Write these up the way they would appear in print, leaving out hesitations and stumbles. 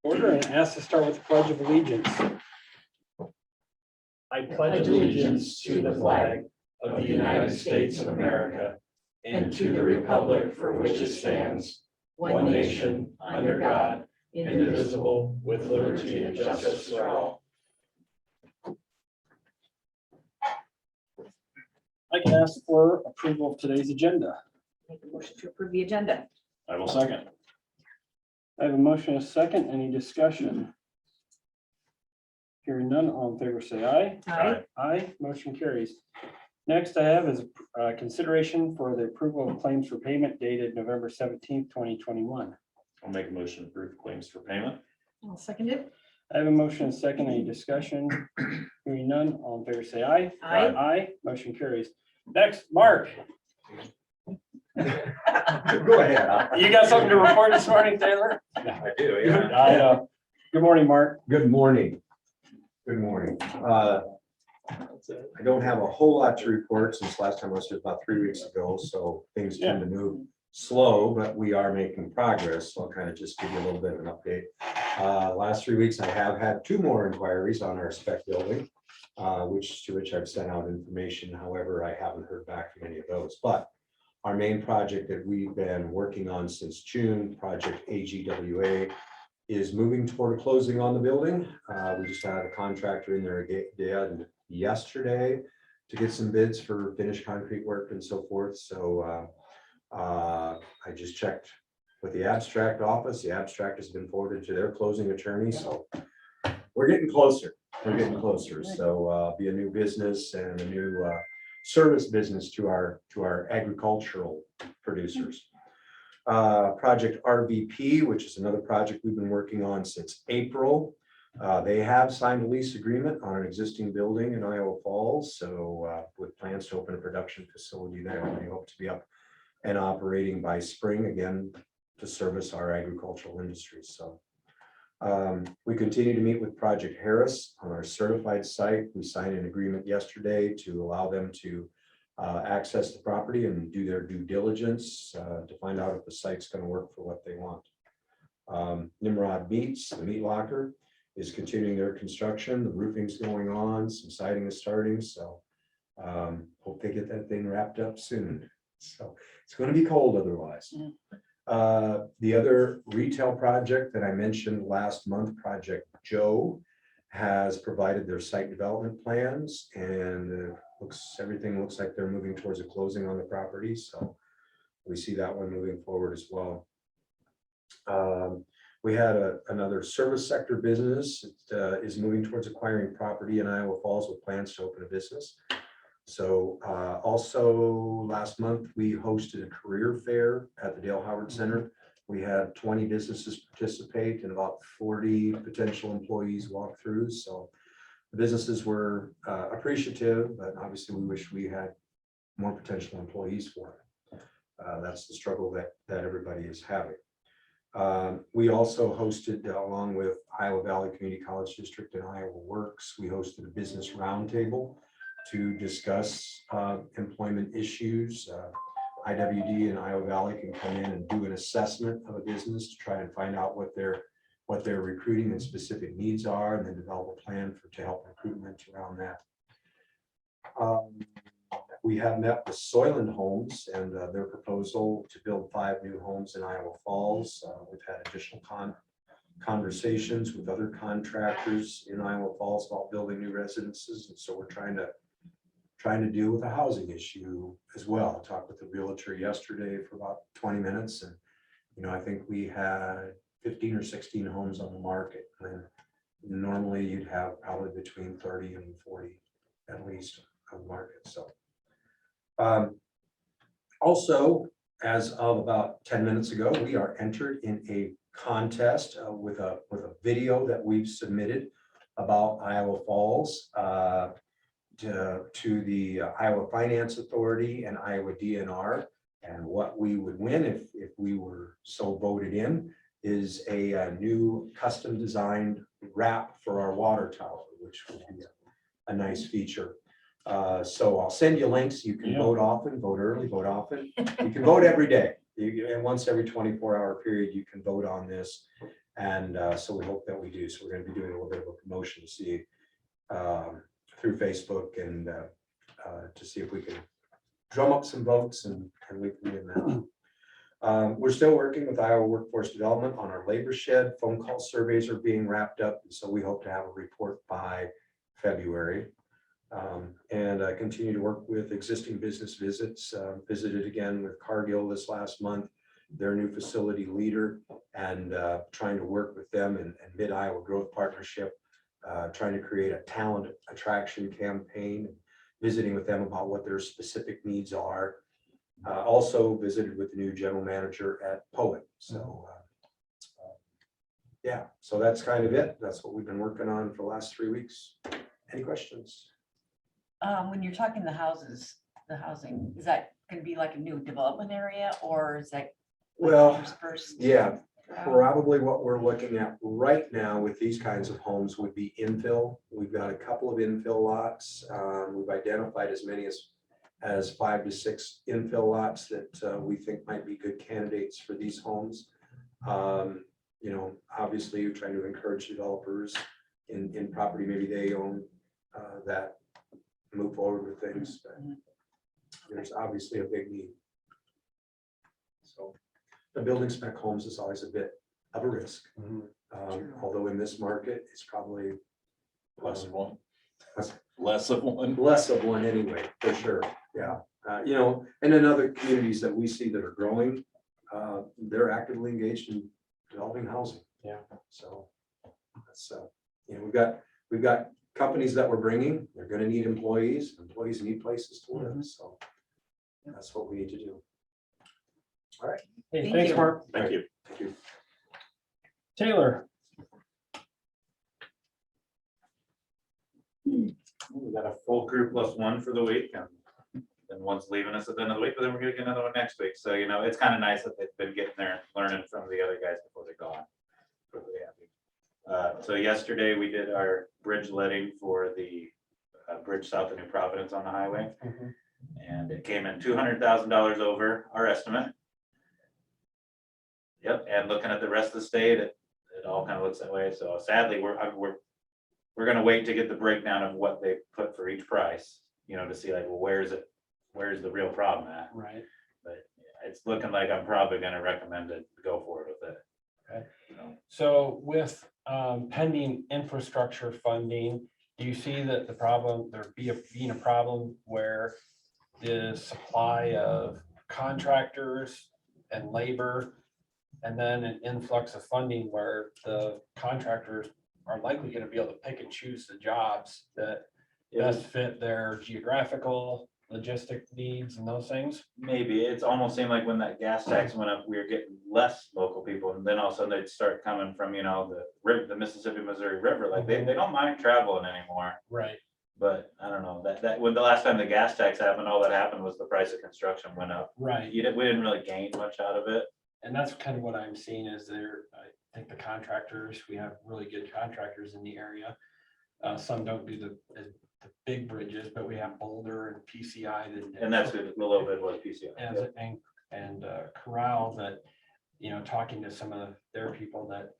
Order and ask to start with the Pledge of Allegiance. I pledge allegiance to the flag of the United States of America and to the republic for which it stands, one nation, under God, indivisible, with liberty and justice for all. I can ask for approval of today's agenda. Make a motion to approve the agenda. I will second. I have a motion and a second. Any discussion? Hearing none, all in favor say aye. Aye. Aye, motion carries. Next I have is consideration for the approval of claims for payment dated November 17th, 2021. I'll make a motion to approve claims for payment. I'll second it. I have a motion and a second. Any discussion? Hearing none, all in favor say aye. Aye. Aye, motion carries. Next, Mark, Go ahead. you got something to report this morning, Taylor? I do, I know. Good morning, Mark. Good morning. Good morning. I don't have a whole lot to report since last time I was here about 3 weeks ago, so things tend to move slow, but we are making progress. So I'll kind of just give you a little bit of an update. Last 3 weeks, I have had 2 more inquiries on our spec building, to which I've sent out information. However, I haven't heard back from any of those, but our main project that we've been working on since June, project AGWA, is moving toward a closing on the building. We just had a contractor in there again yesterday to get some bids for finished concrete work and so forth. So I just checked with the abstract office. The abstract has been forwarded to their closing attorney. So we're getting closer. We're getting closer. So be a new business and a new service business to our agricultural producers. Project RVP, which is another project we've been working on since April. They have signed a lease agreement on an existing building in Iowa Falls. So with plans to open a production facility there, we hope to be up and operating by spring again to service our agricultural industries. So we continue to meet with Project Harris on our certified site. We signed an agreement yesterday to allow them to access the property and do their due diligence to find out if the site's going to work for what they want. Nimrod Meats, the meat locker, is continuing their construction. The roofing's going on, some siding is starting, so hope they get that thing wrapped up soon. So it's going to be cold otherwise. The other retail project that I mentioned last month, Project Joe, has provided their site development plans, and everything looks like they're moving towards a closing on the property. So we see that one moving forward as well. We had another service sector business that is moving towards acquiring property in Iowa Falls with plans to open a business. So also last month, we hosted a career fair at the Dale Howard Center. We had 20 businesses participate and about 40 potential employees walk through. So the businesses were appreciative, but obviously we wish we had more potential employees for it. That's the struggle that everybody is having. We also hosted, along with Iowa Valley Community College District and Iowa Works, we hosted a business roundtable to discuss employment issues. IWD and Iowa Valley can come in and do an assessment of a business to try and find out what their recruiting and specific needs are, and then develop a plan to help recruitment around that. We have met with Soyland Homes and their proposal to build 5 new homes in Iowa Falls. We've had additional conversations with other contractors in Iowa Falls about building new residences, and so we're trying to deal with a housing issue as well. I talked with the realtor yesterday for about 20 minutes, and I think we had 15 or 16 homes on the market, and normally you'd have probably between 30 and 40 at least on the market. So also, as of about 10 minutes ago, we are entered in a contest with a video that we've submitted about Iowa Falls to the Iowa Finance Authority and Iowa DNR. And what we would win if we were so voted in is a new custom designed wrap for our water tower, which would be a nice feature. So I'll send you links. You can vote often, vote early, vote often. You can vote every day. And once every 24-hour period, you can vote on this. And so we hope that we do. So we're going to be doing a little bit of a promotion to see through Facebook and to see if we can drum up some votes and we can win that. We're still working with Iowa Workforce Development on our labor shed. Phone call surveys are being wrapped up. And so we hope to have a report by February. And I continue to work with existing business visits. Visited again with Cargill this last month, their new facility leader, and trying to work with them and Mid-Iowa Growth Partnership, trying to create a talent attraction campaign, visiting with them about what their specific needs are. Also visited with the new general manager at Poet. So yeah, so that's kind of it. That's what we've been working on for the last 3 weeks. Any questions? When you're talking the housing, is that going to be like a new development area or is that? like Well, interspersed yeah, throughout? probably what we're looking at right now with these kinds of homes would be infill. We've got a couple of infill lots. We've identified as many as 5 to 6 infill lots that we think might be good candidates for these homes. You know, obviously you're trying to encourage developers in property maybe they own that move forward with things. But there's obviously a big need. So the building spec homes is always a bit of a risk. Although in this market, it's probably Less of one. Less- Less of one. less of one anyway, for sure. Yeah. You know, and in other communities that we see that are growing, they're actively engaged in developing housing. Yeah. So that's, you know, we've got companies that we're bringing, they're going to need employees need places to live. So that's what we need to do. Hey, Thank thanks, you. Mark. Thank you. Thank you. Taylor. We got a full crew plus one for the week, and then one's leaving us at the end of the week, but then we're gonna get another one next week. So, you know, it's kind of nice that they've been getting there, learning from the other guys before they're gone. Really happy. So yesterday we did our bridge letting for the bridge south of New Providence on the highway, and it came in $200,000 over our estimate. Yep, and looking at the rest of the state, it all kind of looks that way. So sadly, we're gonna wait to get the breakdown of what they put for each price, you know, to see like, well, where's the real problem at? Right. But yeah, it's looking like I'm probably gonna recommend it, go for it with it. Okay. You know, So with pending infrastructure funding, do you see that the problem, being a problem where the supply of contractors and labor, and then an influx of funding where the contractors are likely going to be able to pick and choose the jobs that best fit their geographical, logistic needs and those things? Maybe it's almost seemed like when that gas tax went up, we were getting less local people, and then all of a sudden they'd start coming from, you know, the Mississippi, Missouri River, like they don't mind traveling anymore. Right. But I don't know, that when the last time the gas tax happened, all that happened was the price of construction went up. Right. We didn't really gain much out of it. And that's kind of what I'm seeing is I think the contractors, we have really good contractors in the area. Some don't do the big bridges, but we have Boulder and PCI. And that's good, a little bit was PCI. And Corral that, you know, talking to some of their people that,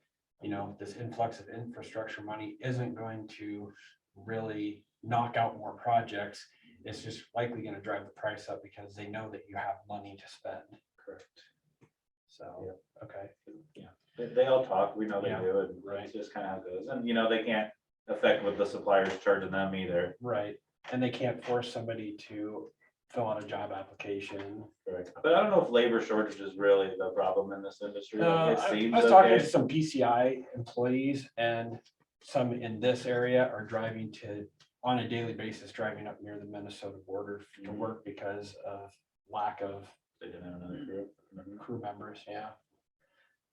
you know, this influx of infrastructure money isn't going to really knock out more projects. It's just likely going to drive the price up because they know that you have money to spend. Correct. So, okay. They all talk, we know they Yeah, do, and right. it's just kind of how it goes. And, you know, they can't affect what the suppliers charging them either. Right. And they can't force somebody to fill out a job application. Correct. But I don't know if labor shortage is really the problem in this industry. Like, it I seems was talking to okay. some PCI employees and some in this area are driving on a daily basis, driving up near the Minnesota border to work because of lack of They didn't have another group. crew members. Yeah.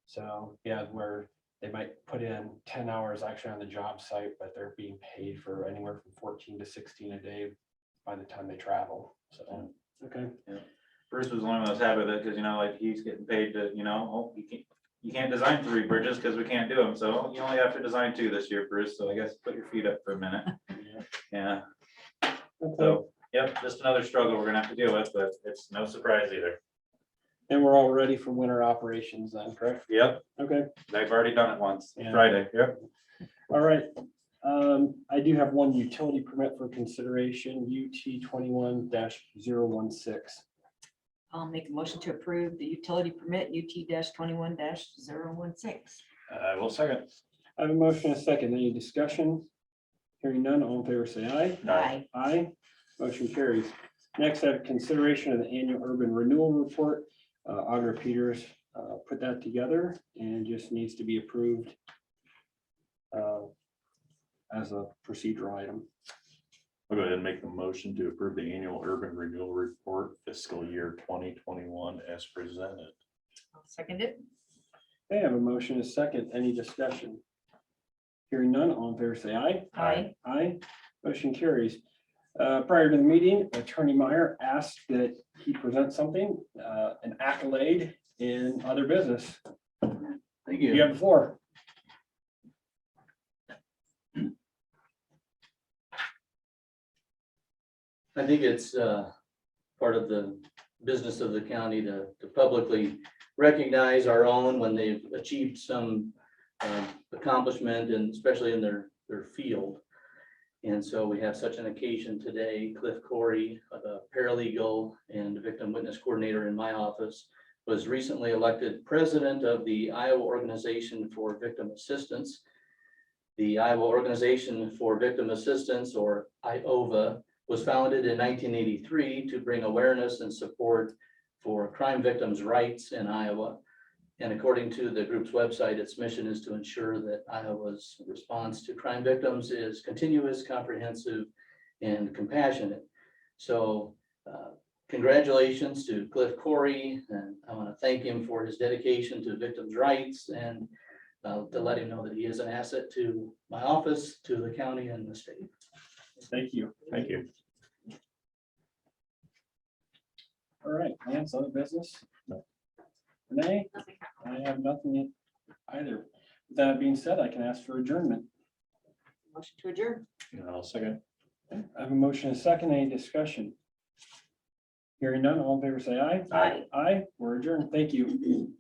So yeah, where they might put in 10 hours actually on the job site, but they're being paid for anywhere from 14 to 16 a day by the time they travel. So, okay. Bruce was the one that was happy with it, because, you know, like, he's getting paid to, you know, oh, you can't design 3 bridges because we can't do them, so you only have to design 2 this year, Bruce, so I guess put your feet up for a minute. Yeah, so, yep, just another struggle we're gonna have to deal with, but it's no surprise either. And we're all ready for winter operations then, correct? Yep, Okay, they've already done it once, Yeah. Friday, yep. all right. I do have one utility permit for consideration, UT 21-016. I'll make a motion to approve the utility permit UT 21-016. I will second. I have a motion and a second. Any discussion? Hearing none, all in favor, say aye. Aye. Aye. Motion carries. Next, I have consideration of the annual urban renewal report. Augur Peters put that together and just needs to be approved as a procedural item. I'll go ahead and make the motion to approve the annual urban renewal report fiscal year 2021 as presented. I'll second it. Okay, I have a motion and a second. Any discussion? Hearing none, all in favor, say aye. Aye. Aye. Motion carries. Prior to the meeting, Attorney Meyer asked that he present something, an accolade in other business. Thank You you. have the floor. I think it's part of the business of the county to publicly recognize our own when they've achieved some accomplishment, and especially in their field. And so we have such an occasion today. Cliff Corey, the paralegal and victim witness coordinator in my office, was recently elected president of the Iowa Organization for Victim Assistance. The Iowa Organization for Victim Assistance, or IOVA, was founded in 1983 to bring awareness and support for crime victims' rights in Iowa. And according to the group's website, its mission is to ensure that Iowa's response to crime victims is continuous, comprehensive, and compassionate. So congratulations to Cliff Corey, and I want to thank him for his dedication to victims' rights, and to let him know that he is an asset to my office, to the county, and the state. Thank you. Thank you. All right, Lance, other business? Renee? I have nothing either. With that being said, I can ask for adjournment. Motion to adjourn. I'll second. I have a motion and a second. Any discussion? Hearing none, all in favor, say aye. Aye. Aye, we're adjourned. Thank you.